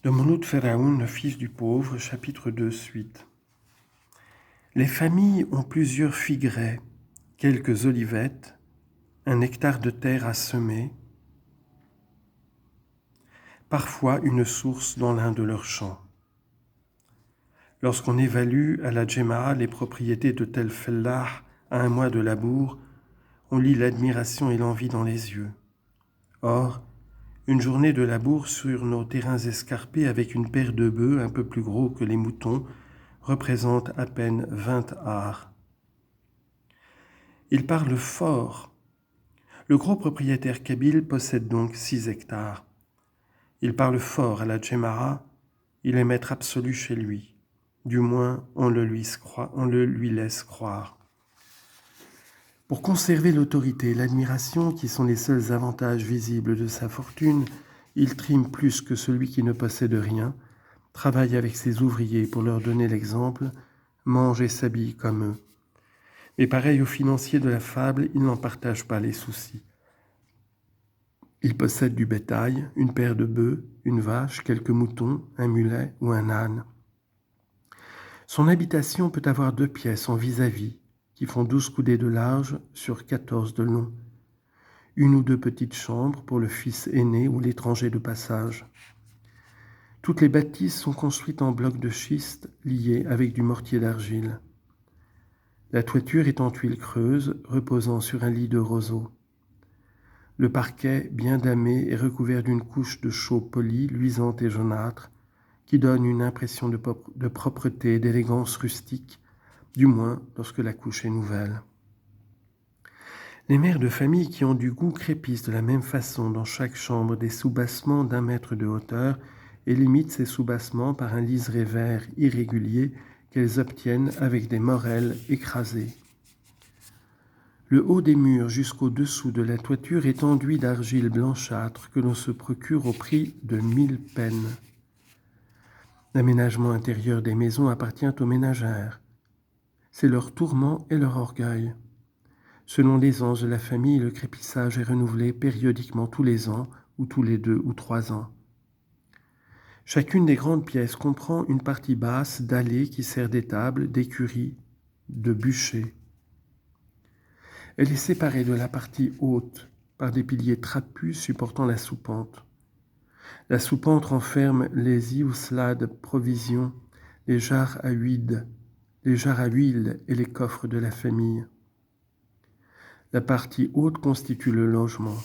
De Mouloud Pharaoun, le fils du pauvre, chapitre 2, suite. Les familles ont plusieurs figuerets, quelques olivettes, un hectare de terre à semer, parfois une source dans l'un de leurs champs. Lorsqu'on évalue à la Djema'a les propriétés de tel fellah à un mois de labour, on lit l'admiration et l'envie dans les yeux. Or, une journée de labour sur nos terrains escarpés avec une paire de bœufs un peu plus gros que les moutons représente à peine 20 ars. Il parle fort. Le gros propriétaire kabyle possède donc 6 hectares. Il parle fort à la Djema'a, il est maître absolu chez lui. Du moins, on le lui laisse croire. Pour conserver l'autorité et l'admiration, qui sont les seuls avantages visibles de sa fortune, il trime plus que celui qui ne possède rien, travaille avec ses ouvriers pour leur donner l'exemple, mange et s'habille comme eux. Mais pareil aux financiers de la fable, il n'en partage pas les soucis. Il possède du bétail, une paire de bœufs, une vache, quelques moutons, un mulet ou un âne. Son habitation peut avoir 2 pièces en vis-à-vis, qui font 12 coudées de large sur 14 de long. Une ou 2 petites chambres pour le fils aîné ou l'étranger de passage. Toutes les bâtisses sont construites en blocs de schiste liés avec du mortier d'argile. La toiture est en tuiles creuses, reposant sur un lit de roseaux. Le parquet, bien damé, est recouvert d'une couche de chaux poli, luisante et jaunâtre, qui donne une impression de propreté et d'élégance rustique, du moins lorsque la couche est nouvelle. Les mères de famille qui ont du goût crépissent de la même façon dans chaque chambre des soubassements d'1 mètre de hauteur et limitent ces soubassements par un liseré vert irrégulier qu'elles obtiennent avec des morelles écrasées. Le haut des murs jusqu'au-dessous de la toiture est enduit d'argile blanchâtre que l'on se procure au prix de 1000 pennes. L'aménagement intérieur des maisons appartient aux ménagères. C'est leur tourment et leur orgueil. Selon l'aisance de la famille, le crépissage est renouvelé périodiquement tous les ans ou tous les 2 ou 3 ans. Chacune des grandes pièces comprend une partie basse dallée qui sert d'étable, d'écurie, de bûcher. Elle est séparée de la partie haute par des piliers trapus supportant la soupente. La soupente renferme les iouslades provisions, les jarres à huile et les coffres de la famille. La partie haute constitue le logement.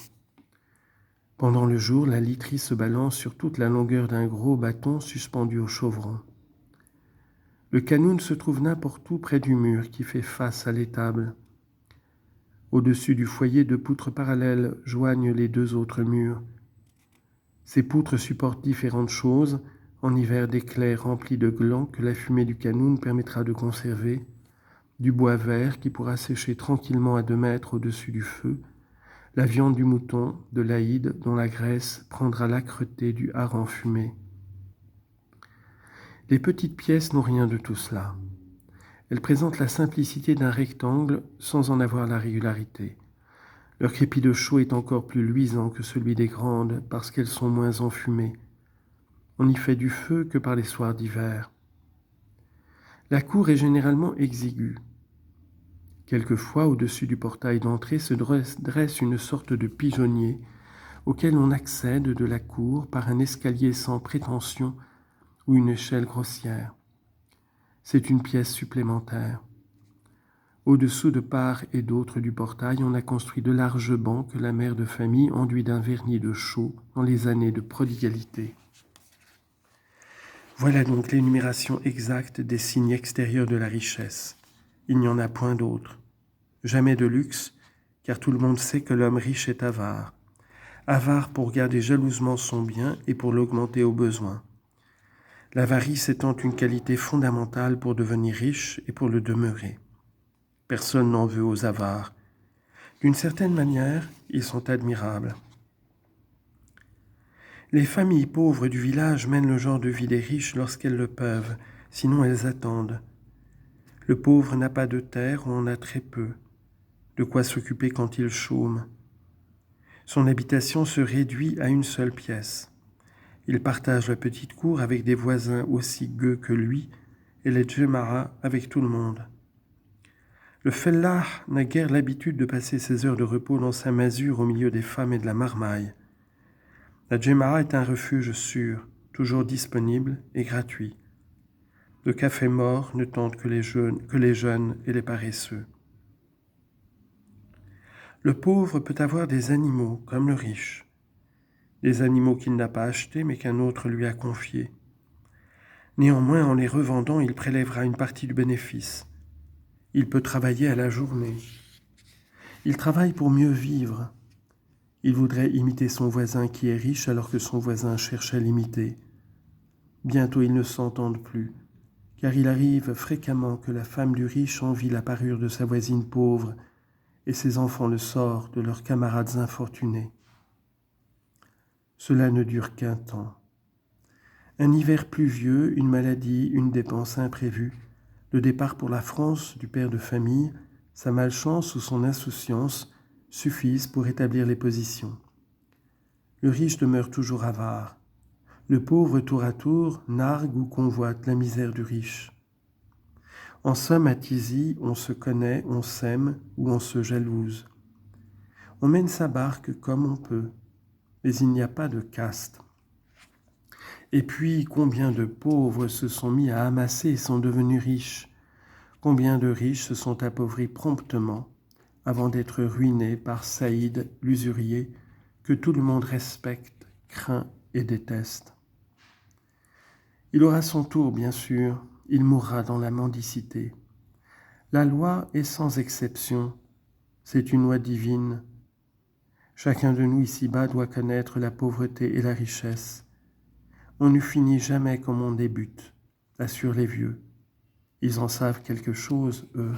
Pendant le jour, la literie se balance sur toute la longueur d'un gros bâton suspendu au chauvron. Le canoun se trouve n'importe où près du mur qui fait face à l'étable. Au-dessus du foyer, 2 poutres parallèles joignent les 2 autres murs. Ces poutres supportent différentes choses, en hiver des clairs remplis de glands que la fumée du canoun permettra de conserver, du bois vert qui pourra sécher tranquillement à 2 mètres au-dessus du feu, la viande du mouton, de l'haïde dont la graisse prendra l'âcreté du hareng fumé. Les petites pièces n'ont rien de tout cela. Elles présentent la simplicité d'un rectangle sans en avoir la régularité. Leur crépi de chaux est encore plus luisant que celui des grandes parce qu'elles sont moins enfumées. On n'y fait du feu que par les soirs d'hiver. La cour est généralement exiguë. Quelquefois, au-dessus du portail d'entrée se dresse une sorte de pigeonnier auquel on accède de la cour par un escalier sans prétention ou une échelle grossière. C'est une pièce supplémentaire. Au-dessous de part et d'autre du portail, on a construit de larges bancs que la mère de famille enduit d'un vernis de chaux dans les années de prodigalité. Voilà donc l'énumération exacte des signes extérieurs de la richesse. Il n'y en a point d'autre. Jamais de luxe, car tout le monde sait que l'homme riche est avare. Avare pour garder jalousement son bien et pour l'augmenter au besoin. L'avarice étant une qualité fondamentale pour devenir riche et pour le demeurer. Personne n'en veut aux avares. D'une certaine manière, ils sont admirables. Les familles pauvres du village mènent le genre de vie des riches lorsqu'elles le peuvent, sinon elles attendent. Le pauvre n'a pas de terre ou en a très peu, de quoi s'occuper quand il chôme. Son habitation se réduit à une seule pièce. Il partage la petite cour avec des voisins aussi gueux que lui, et les Djemara avec tout le monde. Le fellah n'a guère l'habitude de passer ses heures de repos dans sa masure au milieu des femmes et de la marmaille. La Djemara est un refuge sûr, toujours disponible et gratuit. Le café mort ne tente que les jeunes et les paresseux. Le pauvre peut avoir des animaux comme le riche, des animaux qu'il n'a pas achetés mais qu'un autre lui a confiés. Néanmoins, en les revendant, il prélèvera une partie du bénéfice. Il peut travailler à la journée. Il travaille pour mieux vivre. Il voudrait imiter son voisin qui est riche alors que son voisin cherche à l'imiter. Bientôt ils ne s'entendent plus, car il arrive fréquemment que la femme du riche envie la parure de sa voisine pauvre et ses enfants le sort de leurs camarades infortunés. Cela ne dure qu'un temps. Un hiver pluvieux, une maladie, une dépense imprévue, le départ pour la France du père de famille, sa malchance ou son insouciance suffisent pour établir les positions. Le riche demeure toujours avare. Le pauvre, tour à tour, nargue ou convoite la misère du riche. En somme, à Tizi, on se connaît, on s'aime ou on se jalouse. On mène sa barque comme on peut, mais il n'y a pas de caste. Et puis, combien de pauvres se sont mis à amasser et sont devenus riches? Combien de riches se sont appauvris promptement avant d'être ruinés par Saïd, l'usurier, que tout le monde respecte, craint et déteste. Il aura son tour, bien sûr, il mourra dans la mendicité. La loi est sans exception, c'est une loi divine. Chacun de nous ici-bas doit connaître la pauvreté et la richesse. On ne finit jamais comme on débute, assurent les vieux. Ils en savent quelque chose, eux.